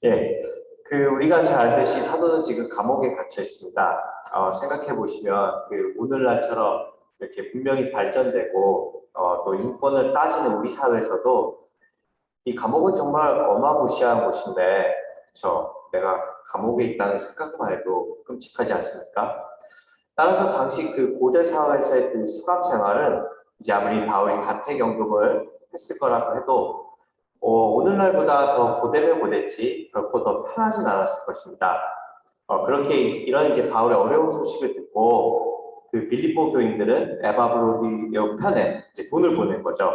예, 우리가 잘 알듯이 사도는 지금 감옥에 갇혀 있습니다. 생각해 보시면 오늘날처럼 이렇게 문명이 발전되고 또 인권을 따지는 우리 사회에서도 이 감옥은 정말 어마무시한 곳인데, 그렇죠? 내가 감옥에 있다는 생각만 해도 끔찍하지 않습니까? 따라서 당시 그 고대 사회에서의 그 수감 생활은 이제 아무리 바울이 가택연금을 했을 거라고 해도 오늘날보다 더 고되면 고됐지 결코 더 편하진 않았을 것입니다. 그렇게 이런 이제 바울의 어려운 소식을 듣고 그 빌립보 교인들은 에바브로디오 편에 이제 돈을 보낸 거죠.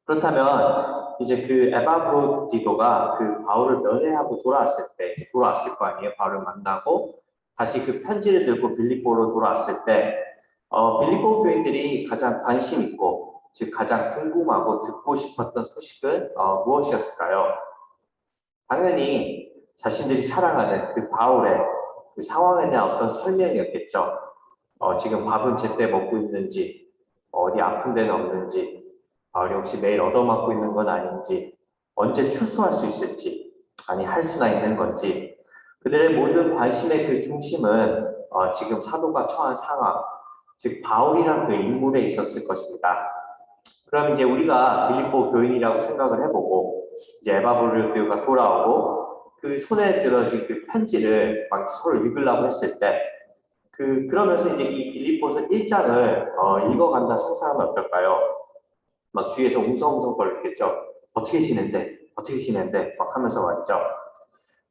그렇다면 이제 그 에바브로디도가 그 바울을 면회하고 돌아왔을 때 이제 돌아왔을 거 아니에요. 바울을 만나고 다시 그 편지를 들고 빌립보로 돌아왔을 때 빌립보 교인들이 가장 관심 있고 즉 가장 궁금하고 듣고 싶었던 소식은 무엇이었을까요? 당연히 자신들이 사랑하는 그 바울의 그 상황에 대한 어떤 설명이었겠죠. 지금 밥은 제때 먹고 있는지, 어디 아픈 데는 없는지, 바울이 혹시 매일 얻어맞고 있는 건 아닌지, 언제 출소할 수 있을지, 아니 할 수나 있는 건지, 그들의 모든 관심의 그 중심은 지금 사도가 처한 상황, 즉 바울이란 그 인물에 있었을 것입니다. 그럼 이제 우리가 빌립보 교인이라고 생각을 해보고 이제 에바브로교가 돌아오고 그 손에 들어진 그 편지를 막 서로 읽으려고 했을 때 그러면서 이제 이 빌립보서 1장을 읽어간다 상상하면 어떨까요? 막 주위에서 웅성웅성거리겠죠. 어떻게 지낸대? 어떻게 지낸대? 막 하면서 말이죠.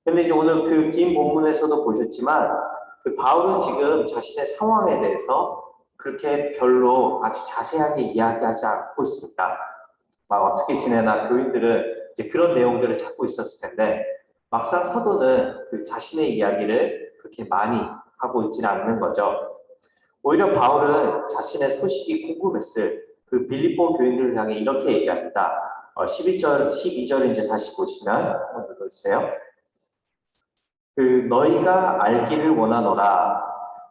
근데 이제 오늘 그 긴 본문에서도 보셨지만 그 바울은 지금 자신의 상황에 대해서 그렇게 별로 아주 자세하게 이야기하지 않고 있습니다. 막 어떻게 지내나 교인들은 이제 그런 내용들을 찾고 있었을 텐데 막상 사도는 그 자신의 이야기를 그렇게 많이 하고 있지는 않는 거죠. 오히려 바울은 자신의 소식이 궁금했을 그 빌립보 교인들을 향해 이렇게 얘기합니다. 12절 이제 다시 보시면 한번 읽어주세요. 너희가 알기를 원하노라.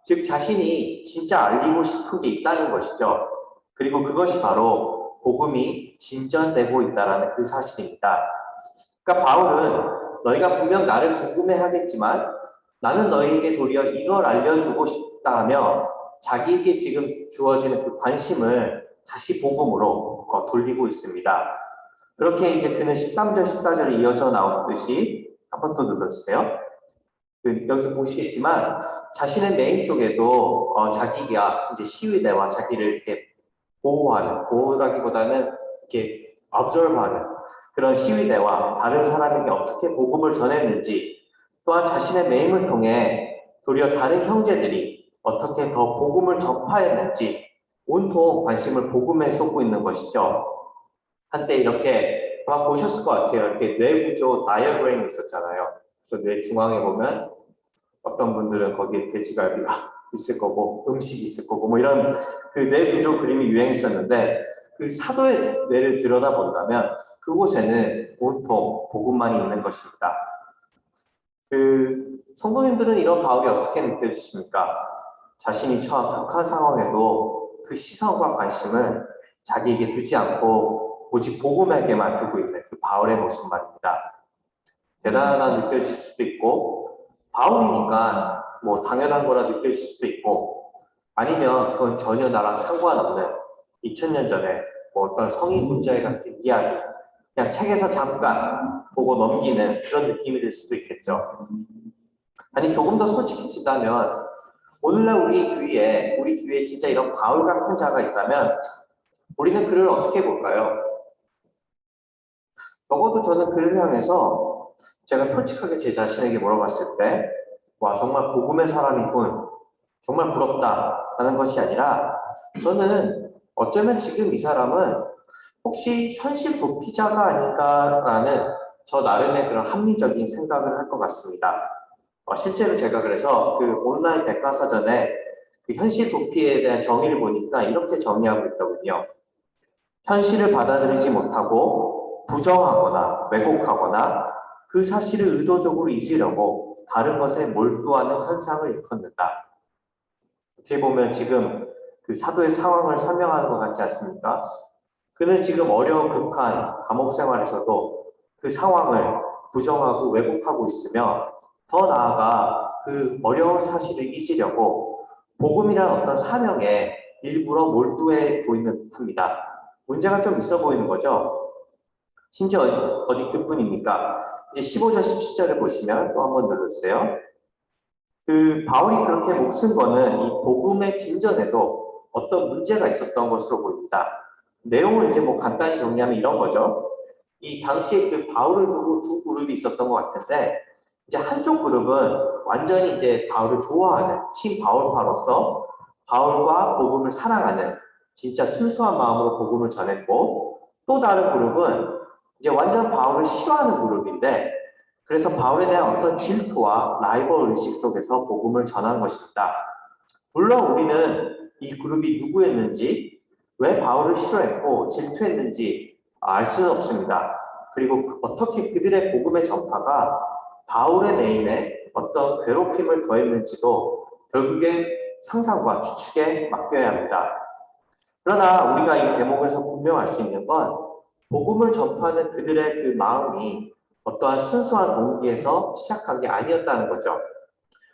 즉 자신이 진짜 알리고 싶은 게 있다는 것이죠. 그리고 그것이 바로 복음이 진전되고 있다는 그 사실입니다. 그러니까 바울은 너희가 분명 나를 궁금해 하겠지만 나는 너희에게 도리어 이걸 알려주고 싶다 하며 자기에게 지금 주어지는 그 관심을 다시 복음으로 돌리고 있습니다. 그렇게 이제 그는 13절, 14절에 이어져 나오듯이 한 번 더 눌러주세요. 여기서 보시겠지만 자신의 메인 속에도 자기가 이제 시위대와 자기를 이렇게 보호라기보다는 이렇게 observe하는 그런 시위대와 다른 사람에게 어떻게 복음을 전했는지 또한 자신의 메임을 통해 도리어 다른 형제들이 어떻게 더 복음을 전파했는지 온통 관심을 복음에 쏟고 있는 것이죠. 한때 이렇게 아마 보셨을 것 같아요. 이렇게 뇌구조 다이어그램이 있었잖아요. 그래서 뇌 중앙에 보면 어떤 분들은 거기에 돼지갈비가 있을 거고 음식이 있을 거고 뭐 이런 그 뇌 구조 그림이 유행했었는데 그 사도의 뇌를 들여다본다면 그곳에는 온통 복음만이 있는 것입니다. 성도님들은 이런 바울이 어떻게 느껴지십니까? 자신이 처한 극한 상황에도 그 시선과 관심을 자기에게 두지 않고 오직 복음에게만 두고 있는 그 바울의 모습 말입니다. 대단하다 느껴질 수도 있고 바울이니까 뭐 당연한 거라 느껴질 수도 있고 아니면 그건 전혀 나랑 상관없는 2000년 전에 뭐 어떤 성인 문제 같은 이야기 그냥 책에서 잠깐 보고 넘기는 그런 느낌이 들 수도 있겠죠. 아니 조금 더 솔직해지다면 오늘날 우리 주위에 진짜 이런 바울 같은 자가 있다면 우리는 그를 어떻게 볼까요? 적어도 저는 그를 향해서 제가 솔직하게 제 자신에게 물어봤을 때, 와, 정말 복음의 사람이군. 정말 부럽다. 하는 것이 아니라, 저는 어쩌면 지금 이 사람은 혹시 현실 도피자가 아닌가라는 저 나름의 그런 합리적인 생각을 할 것 같습니다. 실제로 제가 그래서 그 온라인 백과사전에 그 현실 도피에 대한 정의를 보니까 이렇게 정의하고 있더군요. 현실을 받아들이지 못하고 부정하거나 왜곡하거나 그 사실을 의도적으로 잊으려고 다른 것에 몰두하는 현상을 일컫는다. 어떻게 보면 지금 그 사도의 상황을 설명하는 것 같지 않습니까? 그는 지금 어려운 극한 감옥 생활에서도 그 상황을 부정하고 왜곡하고 있으며 더 나아가 그 어려운 사실을 잊으려고 복음이란 어떤 사명에 일부러 몰두해 보이는 듯합니다. 문제가 좀 있어 보이는 거죠. 심지어 어디 그뿐입니까? 이제 15절, 17절을 보시면 또 한번 눌러주세요. 그 바울이 그렇게 목숨 거는 이 복음의 진전에도 어떤 문제가 있었던 것으로 보입니다. 내용을 이제 뭐 간단히 정리하면 이런 거죠. 이 당시에 그 바울을 두고 두 그룹이 있었던 것 같은데, 이제 한쪽 그룹은 완전히 이제 바울을 좋아하는 친 바울파로서 바울과 복음을 사랑하는 진짜 순수한 마음으로 복음을 전했고, 또 다른 그룹은 이제 완전 바울을 싫어하는 그룹인데, 그래서 바울에 대한 어떤 질투와 라이벌 의식 속에서 복음을 전한 것입니다. 물론 우리는 이 그룹이 누구였는지, 왜 바울을 싫어했고 질투했는지 알 수는 없습니다. 그리고 어떻게 그들의 복음의 전파가 바울의 내임에 어떤 괴롭힘을 더했는지도 결국엔 상상과 추측에 맡겨야 합니다. 그러나 우리가 이 대목에서 분명할 수 있는 건 복음을 전파하는 그들의 그 마음이 어떠한 순수한 동기에서 시작한 게 아니었다는 거죠.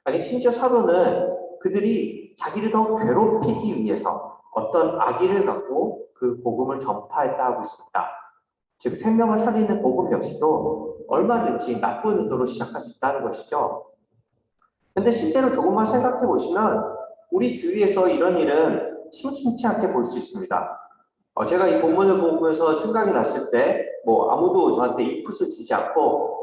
아니 심지어 사도는 그들이 자기를 더 괴롭히기 위해서 어떤 악의를 갖고 그 복음을 전파했다 하고 있습니다. 즉 생명을 살리는 복음 역시도 얼마든지 나쁜 의도로 시작할 수 있다는 것이죠. 근데 실제로 조금만 생각해 보시면 우리 주위에서 이런 일은 심심치 않게 볼 수 있습니다. 제가 이 본문을 보면서 생각이 났을 때, 뭐 아무도 저한테 인풋을 주지 않고,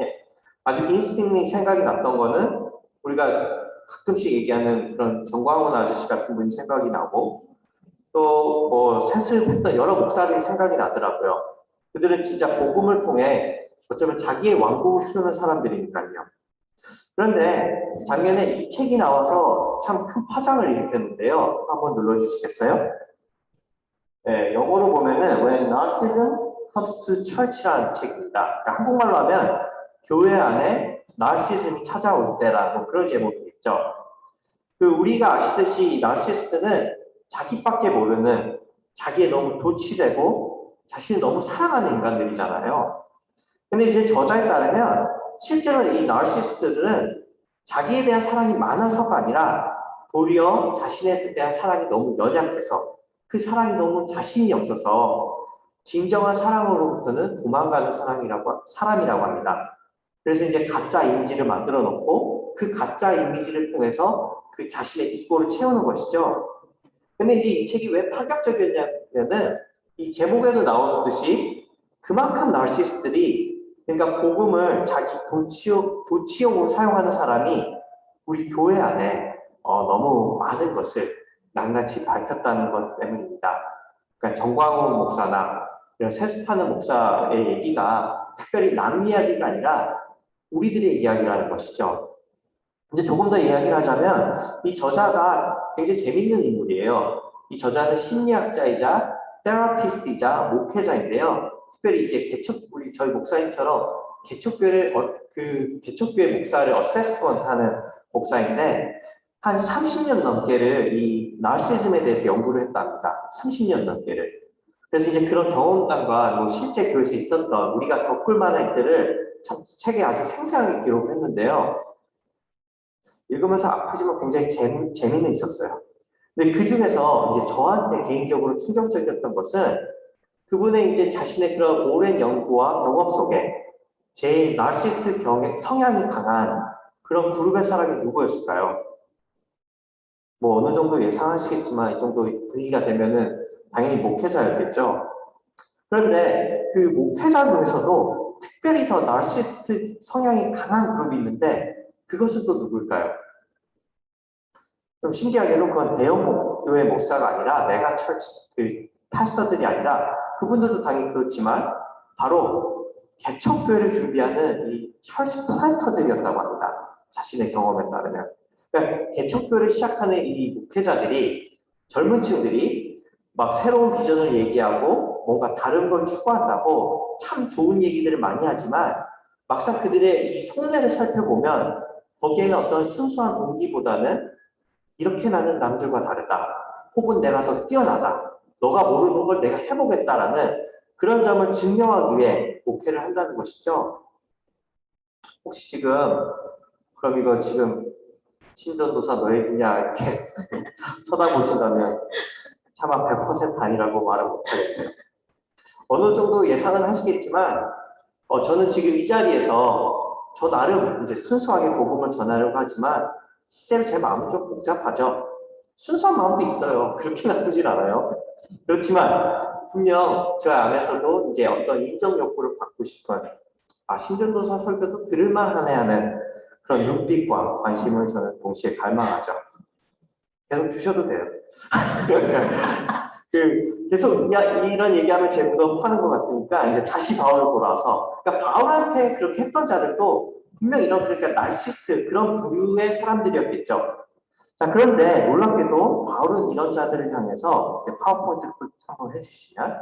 아주 인스팅이 생각이 났던 거는 우리가 가끔씩 얘기하는 그런 정광훈 아저씨 같은 분이 생각이 나고, 또 뭐 셋을 했던 여러 목사들이 생각이 나더라고요. 그들은 진짜 복음을 통해 어쩌면 자기의 왕국을 키우는 사람들이니까요. 그런데 작년에 이 책이 나와서 참 큰 파장을 일으켰는데요. 한번 눌러주시겠어요? 네, 영어로 보면은 When Narcissism Comes to Church라는 책입니다. 그러니까 한국말로 하면 교회 안에 나르시즘이 찾아올 때라고 그런 제목이 있죠. 그 우리가 아시듯이 나르시스트는 자기밖에 모르는 자기에 너무 도취되고 자신을 너무 사랑하는 인간들이잖아요. 근데 이제 저자에 따르면 실제로 이 나르시스트들은 자기에 대한 사랑이 많아서가 아니라 도리어 자신에 대한 사랑이 너무 연약해서 그 사랑이 너무 자신이 없어서 진정한 사랑으로부터는 도망가는 사람이라고 합니다. 그래서 이제 가짜 이미지를 만들어 놓고 그 가짜 이미지를 통해서 그 자신의 입고를 채우는 것이죠. 근데 이제 이 책이 왜 파격적이었냐면은 이 제목에도 나오듯이 그만큼 나르시스트들이 그러니까 복음을 자기 도치용으로 사용하는 사람이 우리 교회 안에 너무 많은 것을 낱낱이 밝혔다는 것 때문입니다. 그러니까 정광훈 목사나 이런 세스파는 목사의 얘기가 특별히 남 이야기가 아니라 우리들의 이야기라는 것이죠. 이제 조금 더 이야기를 하자면 이 저자가 굉장히 재밌는 인물이에요. 이 저자는 심리학자이자 테라피스트이자 목회자인데요. 특별히 이제 우리 저희 목사님처럼 개척교회 목사를 어세스먼트 하는 목사인데 한 30년 넘게를 이 나르시즘에 대해서 연구를 했답니다. 30년 넘게를. 그래서 이제 그런 경험담과 뭐 실제 교회에서 있었던 우리가 겪을 만한 일들을 참 책에 아주 생생하게 기록을 했는데요. 읽으면서 아프지만 굉장히 재미는 있었어요. 근데 그 중에서 이제 저한테 개인적으로 충격적이었던 것은 그분의 이제 자신의 그런 오랜 연구와 경험 속에 제일 나르시스트 성향이 강한 그런 그룹의 사람이 누구였을까요? 뭐 어느 정도 예상하시겠지만 이 정도 분위기가 되면은 당연히 목회자였겠죠. 그런데 그 목회자 중에서도 특별히 더 나르시스트 성향이 강한 그룹이 있는데 그것은 또 누굴까요? 좀 신기하게도 그건 대형 교회 목사가 아니라 메가 철치 그 파스터들이 아니라 그분들도 당연히 그렇지만 바로 개척교회를 준비하는 이 철치 플랜터들이었다고 합니다. 자신의 경험에 따르면. 그러니까 개척교회를 시작하는 이 목회자들이 젊은 층들이 막 새로운 비전을 얘기하고 뭔가 다른 걸 추구한다고 참 좋은 얘기들을 많이 하지만 막상 그들의 이 속내를 살펴보면 거기에는 어떤 순수한 동기보다는 이렇게 나는 남들과 다르다. 혹은 내가 더 뛰어나다. 너가 모르는 걸 내가 해보겠다라는 그런 점을 증명하기 위해 목회를 한다는 것이죠. 혹시 지금 그럼 이거 지금 신전도사 너 얘기냐 이렇게 쳐다보신다면 차마 100% 아니라고 말을 못하겠네요. 어느 정도 예상은 하시겠지만 저는 지금 이 자리에서 저 나름 이제 순수하게 복음을 전하려고 하지만 실제로 제 마음은 좀 복잡하죠. 순수한 마음도 있어요. 그렇게 나쁘진 않아요. 그렇지만 분명 저 안에서도 이제 어떤 인정 욕구를 받고 싶은 신전도사 설교도 들을만하네 하는 그런 눈빛과 관심을 저는 동시에 갈망하죠. 계속 주셔도 돼요. 계속 이런 얘기하면 제 무덤 파는 것 같으니까 이제 다시 바울을 돌아와서 그러니까 바울한테 그렇게 했던 자들도 분명 이런 그러니까 나르시스트 그런 부류의 사람들이었겠죠. 자, 그런데 놀랍게도 바울은 이런 자들을 향해서 파워포인트를 참고해 주시면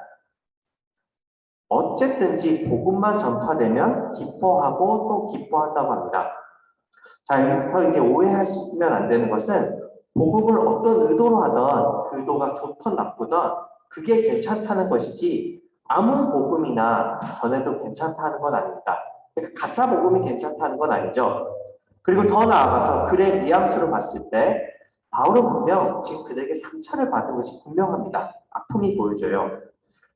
어쨌든지 복음만 전파되면 기뻐하고 또 기뻐한다고 합니다. 자, 여기서 이제 오해하시면 안 되는 것은 복음을 어떤 의도로 하던 그 의도가 좋던 나쁘던 그게 괜찮다는 것이지 아무 복음이나 전해도 괜찮다는 건 아닙니다. 그러니까 가짜 복음이 괜찮다는 건 아니죠. 그리고 더 나아가서 글의 뉘앙스로 봤을 때 바울은 분명 지금 그들에게 상처를 받은 것이 분명합니다. 아픔이 보여져요.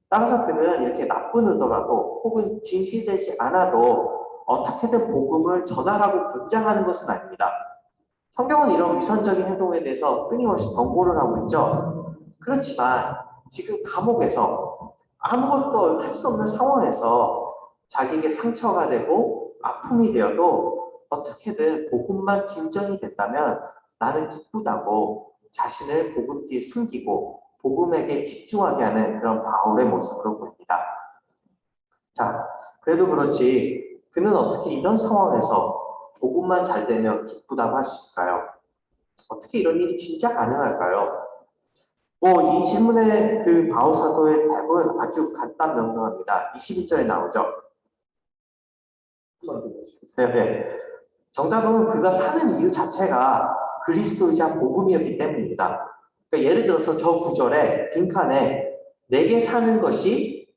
따라서 그는 이렇게 나쁜 의도라도 혹은 진실되지 않아도 어떻게든 복음을 전하라고 권장하는 것은 아닙니다. 성경은 이런 위선적인 행동에 대해서 끊임없이 경고를 하고 있죠. 그렇지만 지금 감옥에서 아무것도 할 수 없는 상황에서 자기에게 상처가 되고 아픔이 되어도 어떻게든 복음만 진전이 됐다면 나는 기쁘다고 자신을 복음 뒤에 숨기고 복음에게 집중하게 하는 그런 바울의 모습으로 보입니다. 자, 그래도 그렇지 그는 어떻게 이런 상황에서 복음만 잘 되면 기쁘다고 할 수 있을까요? 어떻게 이런 일이 진짜 가능할까요? 이 질문의 그 바울 사도의 답은 아주 간단명료합니다. 22절에 나오죠. 한번 보시겠어요? 네. 정답은 그가 사는 이유 자체가 그리스도이자 복음이었기 때문입니다. 그러니까 예를 들어서 저 구절에 빈칸에 내게 사는 것이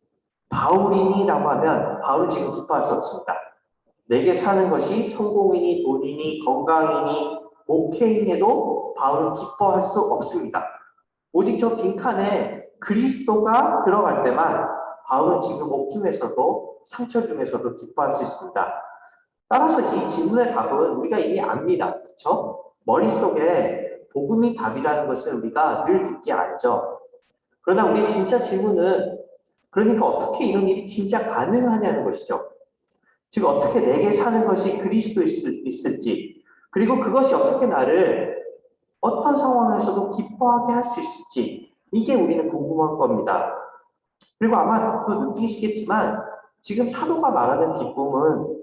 바울이니라고 하면 바울은 지금 기뻐할 수 없습니다. 내게 사는 것이 성공이니 돈이니 건강이니 목회인이 해도 바울은 기뻐할 수 없습니다. 오직 저 빈칸에 그리스도가 들어갈 때만 바울은 지금 옥중에서도 상처 중에서도 기뻐할 수 있습니다. 따라서 이 질문의 답은 우리가 이미 압니다. 그렇죠? 머릿속에 복음이 답이라는 것을 우리가 늘 듣기 알죠. 그러나 우리의 진짜 질문은 그러니까 어떻게 이런 일이 진짜 가능하냐는 것이죠. 즉 어떻게 내게 사는 것이 그리스도일 수 있을지 그리고 그것이 어떻게 나를 어떤 상황에서도 기뻐하게 할 수 있을지 이게 우리는 궁금한 겁니다. 그리고 아마 또 느끼시겠지만 지금 사도가 말하는 기쁨은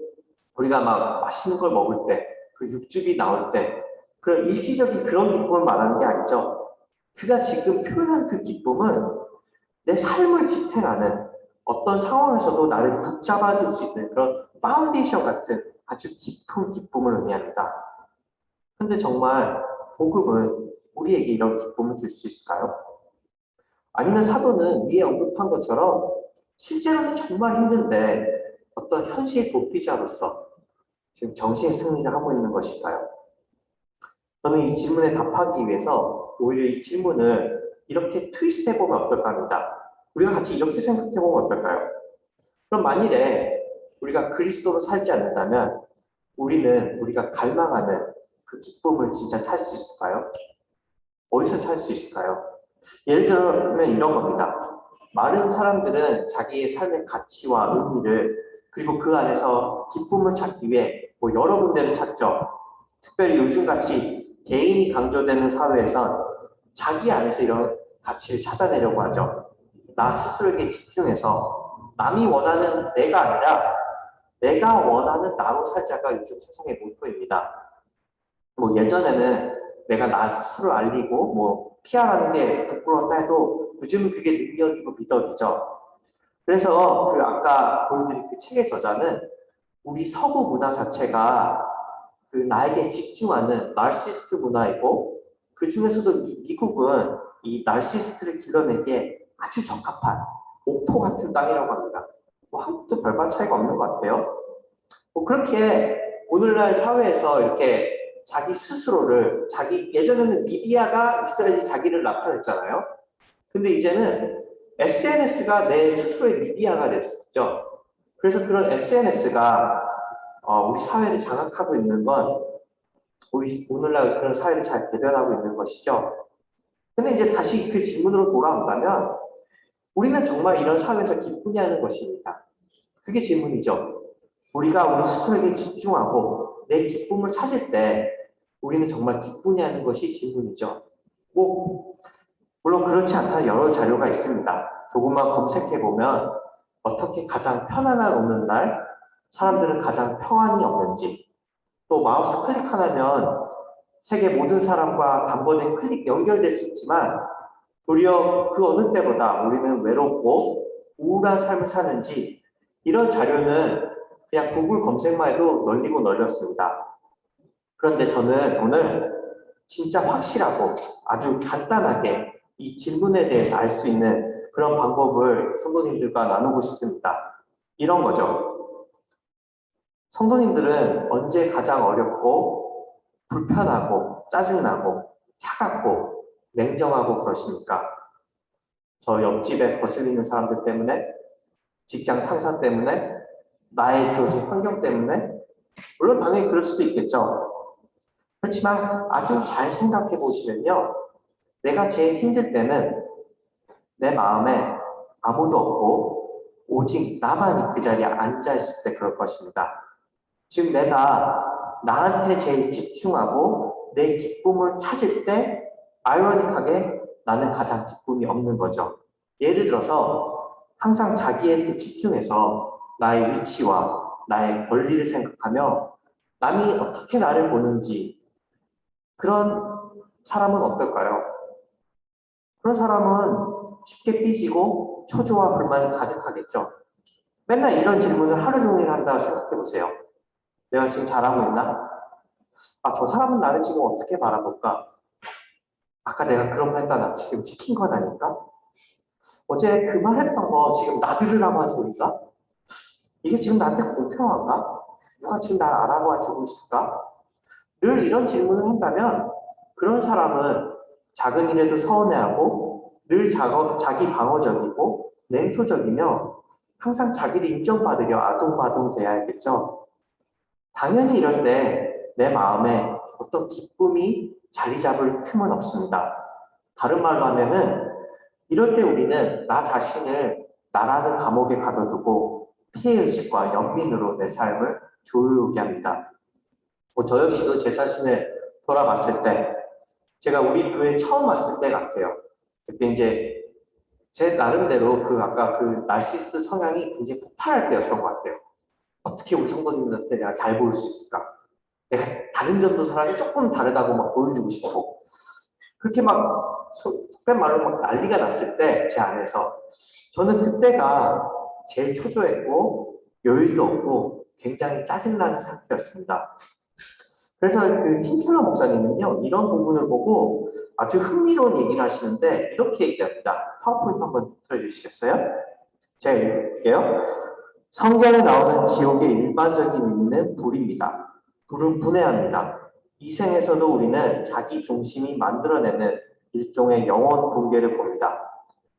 우리가 막 맛있는 걸 먹을 때, 그 육즙이 나올 때 그런 일시적인 그런 기쁨을 말하는 게 아니죠. 그가 지금 표현한 그 기쁨은 내 삶을 지탱하는 어떤 상황에서도 나를 붙잡아 줄 수 있는 그런 파운데이션 같은 아주 깊은 기쁨을 의미합니다. 근데 정말 복음은 우리에게 이런 기쁨을 줄 수 있을까요? 아니면 사도는 위에 언급한 것처럼 실제로는 정말 힘든데 어떤 현실 도피자로서 지금 정신 승리를 하고 있는 것일까요? 저는 이 질문에 답하기 위해서 오히려 이 질문을 이렇게 트위스트 해보면 어떨까 합니다. 우리가 같이 이렇게 생각해보면 어떨까요? 그럼 만일에 우리가 그리스도로 살지 않는다면 우리가 갈망하는 그 기쁨을 진짜 찾을 수 있을까요? 어디서 찾을 수 있을까요? 예를 들면 이런 겁니다. 많은 사람들은 자기의 삶의 가치와 의미를 그리고 그 안에서 기쁨을 찾기 위해 여러 군데를 찾죠. 특별히 요즘같이 개인이 강조되는 사회에선 자기 안에서 이런 가치를 찾아내려고 하죠. 나 스스로에게 집중해서 남이 원하는 내가 아니라 내가 원하는 나로 살자가 요즘 세상의 모토입니다. 예전에는 내가 나 스스로 알리고 PR하는 게 부끄러웠다 해도 요즘은 그게 능력이고 미덕이죠. 그래서 그 아까 보여드린 그 책의 저자는 우리 서구 문화 자체가 그 나에게 집중하는 나르시스트 문화이고 그 중에서도 미국은 이 나르시스트를 길러내기에 아주 적합한 옥토 같은 땅이라고 합니다. 한국도 별반 차이가 없는 것 같아요. 그렇게 오늘날 사회에서 이렇게 자기 스스로를 예전에는 미디어가 있어야지 자기를 나타냈잖아요. 근데 이제는 SNS가 내 스스로의 미디어가 됐죠. 그래서 그런 SNS가 우리 사회를 장악하고 있는 건 우리 오늘날 그런 사회를 잘 대변하고 있는 것이죠. 근데 이제 다시 그 질문으로 돌아온다면 우리는 정말 이런 사회에서 기쁘냐는 것입니다. 그게 질문이죠. 우리가 우리 스스로에게 집중하고 내 기쁨을 찾을 때 우리는 정말 기쁘냐는 것이 질문이죠. 물론 그렇지 않다는 여러 자료가 있습니다. 조금만 검색해보면 어떻게 가장 편안한 오는 날 사람들은 가장 평안이 없는지, 또 마우스 클릭 하나면 세계 모든 사람과 단번에 클릭 연결될 수 있지만 도리어 그 어느 때보다 우리는 외롭고 우울한 삶을 사는지 이런 자료는 그냥 구글 검색만 해도 널리고 널렸습니다. 그런데 저는 오늘 진짜 확실하고 아주 간단하게 이 질문에 대해서 알 수 있는 그런 방법을 성도님들과 나누고 싶습니다. 이런 거죠. 성도님들은 언제 가장 어렵고 불편하고 짜증나고 차갑고 냉정하고 그러십니까? 저 옆집에 거슬리는 사람들 때문에, 직장 상사 때문에, 나의 주어진 환경 때문에, 물론 당연히 그럴 수도 있겠죠. 그렇지만 아주 잘 생각해 보시면요. 내가 제일 힘들 때는 내 마음에 아무도 없고 오직 나만이 그 자리에 앉아있을 때 그럴 것입니다. 즉 내가 나한테 제일 집중하고 내 기쁨을 찾을 때 아이러니하게 나는 가장 기쁨이 없는 거죠. 예를 들어서 항상 자기에 집중해서 나의 위치와 나의 권리를 생각하며 남이 어떻게 나를 보는지 그런 사람은 어떨까요? 그런 사람은 쉽게 삐지고 초조와 불만이 가득하겠죠. 맨날 이런 질문을 하루 종일 한다 생각해 보세요. 내가 지금 잘하고 있나? 저 사람은 나를 지금 어떻게 바라볼까? 아까 내가 그런 말 했다 나 지금 지킨 건 아닐까? 어제 그 말 했던 거 지금 나 들으라고 한 소리인가? 이게 지금 나한테 공평한가? 누가 지금 날 알아봐 주고 있을까? 늘 이런 질문을 한다면 그런 사람은 작은 일에도 서운해하고 늘 자기 방어적이고 냉소적이며 항상 자기를 인정받으려 아둥바둥 돼야겠죠. 당연히 이럴 때 내 마음에 어떤 기쁨이 자리 잡을 틈은 없습니다. 다른 말로 하면은 이럴 때 우리는 나 자신을 나라는 감옥에 가둬두고 피해의식과 연민으로 내 삶을 조여오게 합니다. 저 역시도 제 자신을 돌아봤을 때 제가 우리 교회에 처음 왔을 때 같아요. 그때 이제 제 나름대로 아까 그 나르시스트 성향이 굉장히 폭발할 때였던 것 같아요. 어떻게 우리 성도님들한테 내가 잘 보일 수 있을까? 내가 다른 전도사랑이 조금 다르다고 막 보여주고 싶고 그렇게 막 속된 말로 막 난리가 났을 때 제 안에서 저는 그때가 제일 초조했고 여유도 없고 굉장히 짜증나는 상태였습니다. 그래서 그 킹켈러 목사님은요 이런 부분을 보고 아주 흥미로운 얘기를 하시는데 이렇게 얘기합니다. 파워포인트 한번 틀어주시겠어요? 제가 읽을게요. 성경에 나오는 지옥의 일반적인 의미는 불입니다. 불은 분해합니다. 이 생에서도 우리는 자기 중심이 만들어내는 일종의 영혼 붕괴를 봅니다.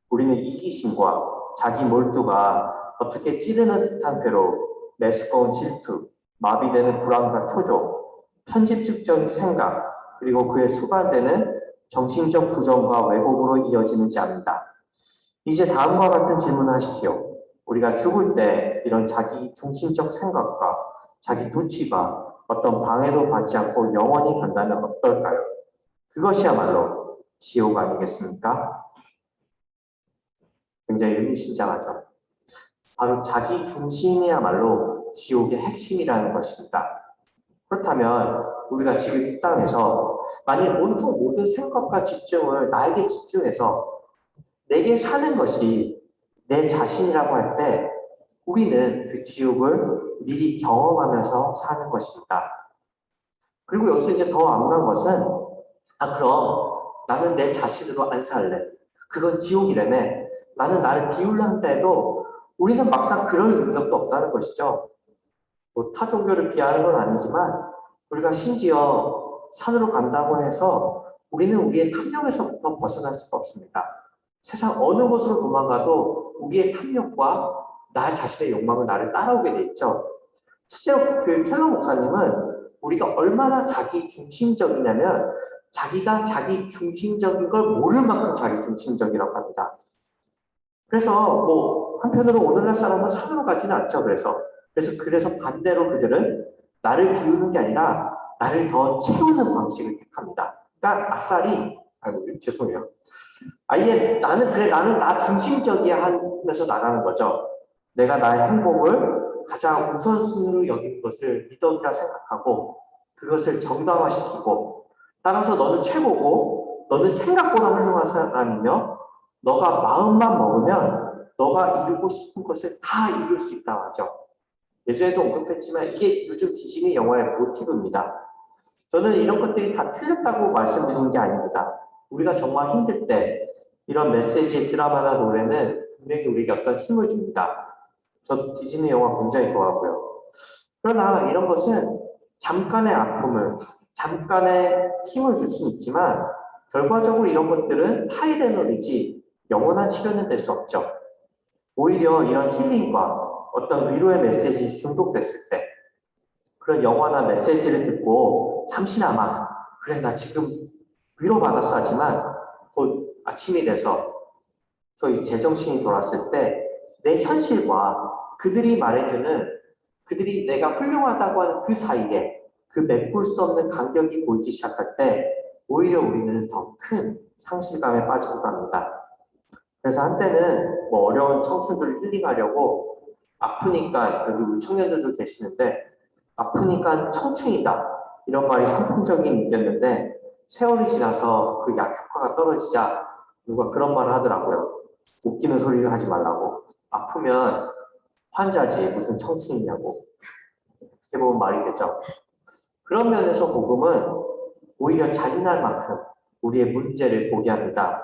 우리는 이기심과 자기 몰두가 어떻게 찌르는 듯한 괴로움, 메스꺼운 질투, 마비되는 불안과 초조, 편집증적인 생각, 그리고 그에 수반되는 정신적 부정과 왜곡으로 이어지는지 압니다. 이제 다음과 같은 질문을 하십시오. 우리가 죽을 때 이런 자기 중심적 생각과 자기 도취가 어떤 방해도 받지 않고 영원히 간다면 어떨까요? 그것이야말로 지옥 아니겠습니까? 굉장히 의미심장하죠. 바로 자기 중심이야말로 지옥의 핵심이라는 것입니다. 그렇다면 우리가 지금 이 땅에서 만일 온통 모든 생각과 집중을 나에게 집중해서 내게 사는 것이 내 자신이라고 할 때 우리는 그 지옥을 미리 경험하면서 사는 것입니다. 그리고 여기서 이제 더 아무런 것은 그럼 나는 내 자신으로 안 살래. 그건 지옥이라며. 나는 나를 비울려 한다 해도 우리는 막상 그럴 능력도 없다는 것이죠. 뭐 타 종교를 비하하는 건 아니지만 우리가 심지어 산으로 간다고 해서 우리는 우리의 탐욕에서부터 벗어날 수가 없습니다. 세상 어느 곳으로 도망가도 우리의 탐욕과 나 자신의 욕망은 나를 따라오게 돼 있죠. 실제로 그 켈러 목사님은 우리가 얼마나 자기 중심적이냐면 자기가 자기 중심적인 걸 모를 만큼 자기 중심적이라고 합니다. 그래서 뭐 한편으로 오늘날 사람은 산으로 가지는 않죠. 그래서 반대로 그들은 나를 비우는 게 아니라 나를 더 채우는 방식을 택합니다. 그러니까 아이고 죄송해요. 아예 나는 나 중심적이야 하면서 나가는 거죠. 내가 나의 행복을 가장 우선순위로 여기는 것을 미덕이라 생각하고 그것을 정당화시키고 따라서 너는 최고고 너는 생각보다 훌륭한 사람이며 너가 마음만 먹으면 너가 이루고 싶은 것을 다 이룰 수 있다고 하죠. 예전에도 언급했지만 이게 요즘 디즈니 영화의 모티브입니다. 저는 이런 것들이 다 틀렸다고 말씀드리는 게 아닙니다. 우리가 정말 힘들 때 이런 메시지, 드라마나 노래는 분명히 우리에게 어떤 힘을 줍니다. 저도 디즈니 영화 굉장히 좋아하고요. 그러나 이런 것은 잠깐의 아픔을, 잠깐의 힘을 줄 수는 있지만 결과적으로 이런 것들은 하이레놀이지 영원한 치료는 될 수 없죠. 오히려 이런 힐링과 어떤 위로의 메시지 중독됐을 때 그런 영화나 메시지를 듣고 잠시나마 그래 나 지금 위로받았어 하지만 곧 아침이 돼서 소위 제정신이 돌아왔을 때 내 현실과 그들이 내가 훌륭하다고 하는 그 사이에 그 메꿀 수 없는 간격이 보이기 시작할 때 오히려 우리는 더 큰 상실감에 빠지기도 합니다. 그래서 한때는 뭐 어려운 청춘들을 힐링하려고 아프니까 여기 우리 청년들도 계시는데 아프니까 청춘이다 이런 말이 선풍적인 얘기였는데 세월이 지나서 그 약효과가 떨어지자 누가 그런 말을 하더라고요. 웃기는 소리를 하지 말라고. 아프면 환자지 무슨 청춘이냐고. 어떻게 보면 말이 되죠. 그런 면에서 복음은 오히려 잔인할 만큼 우리의 문제를 보게 합니다.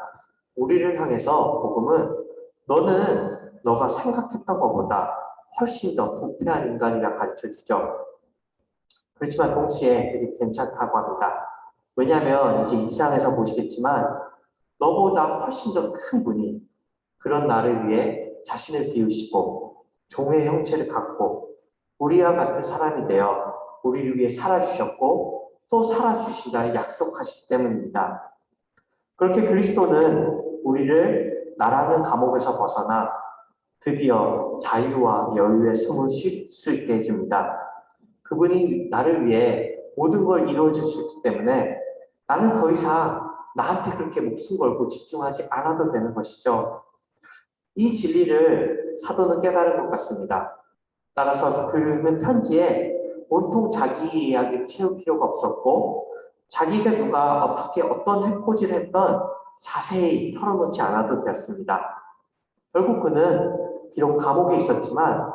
우리를 향해서 복음은 너는 너가 생각했던 것보다 훨씬 더 부패한 인간이라 가르쳐주죠. 그렇지만 동시에 그게 괜찮다고 합니다. 왜냐하면 이제 이상에서 보시겠지만 너보다 훨씬 더 큰 분이 그런 나를 위해 자신을 비우시고 종의 형체를 갖고 우리와 같은 사람이 되어 우리를 위해 살아주셨고 또 살아주신다 약속하시기 때문입니다. 그렇게 그리스도는 우리를 나라는 감옥에서 벗어나 드디어 자유와 여유의 숨을 쉴 수 있게 해줍니다. 그분이 나를 위해 모든 걸 이루어 주셨기 때문에 나는 더 이상 나한테 그렇게 목숨 걸고 집중하지 않아도 되는 것이죠. 이 진리를 사도는 깨달은 것 같습니다. 따라서 그는 편지에 온통 자기 이야기를 채울 필요가 없었고 자기가 누가 어떻게 어떤 해코지를 했던 자세히 털어놓지 않아도 되었습니다. 결국 그는 비록 감옥에 있었지만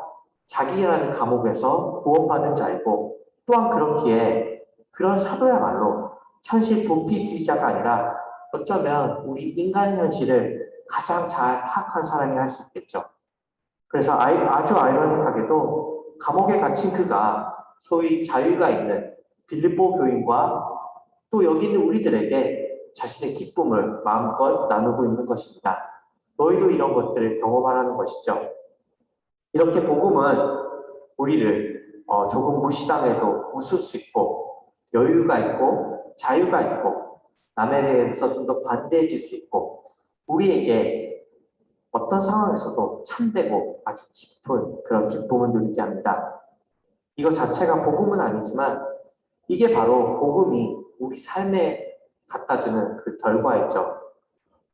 자기라는 감옥에서 구원받은 자이고 또한 그렇기에 그런 사도야말로 현실 도피주의자가 아니라 어쩌면 우리 인간 현실을 가장 잘 파악한 사람이 할 수 있겠죠. 그래서 아주 아이러니하게도 감옥에 갇힌 그가 소위 자유가 있는 빌립보 교인과 또 여기 있는 우리들에게 자신의 기쁨을 마음껏 나누고 있는 것입니다. 너희도 이런 것들을 경험하라는 것이죠. 이렇게 복음은 우리를 조금 무시당해도 웃을 수 있고 여유가 있고 자유가 있고 남에 대해서 좀 더 관대해질 수 있고 우리에게 어떤 상황에서도 참되고 아주 깊은 그런 기쁨을 누리게 합니다. 이거 자체가 복음은 아니지만 이게 바로 복음이 우리 삶에 갖다주는 그 결과이죠.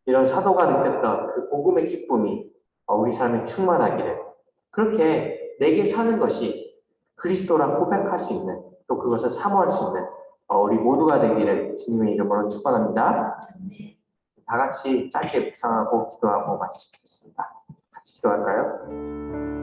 이런 사도가 느꼈던 그 복음의 기쁨이 우리 삶에 충만하기를 그렇게 내게 사는 것이 그리스도라 고백할 수 있는 또 그것을 사모할 수 있는 우리 모두가 되기를 주님의 이름으로 축원합니다. 다 같이 짧게 묵상하고 기도하고 마치겠습니다. 같이 기도할까요?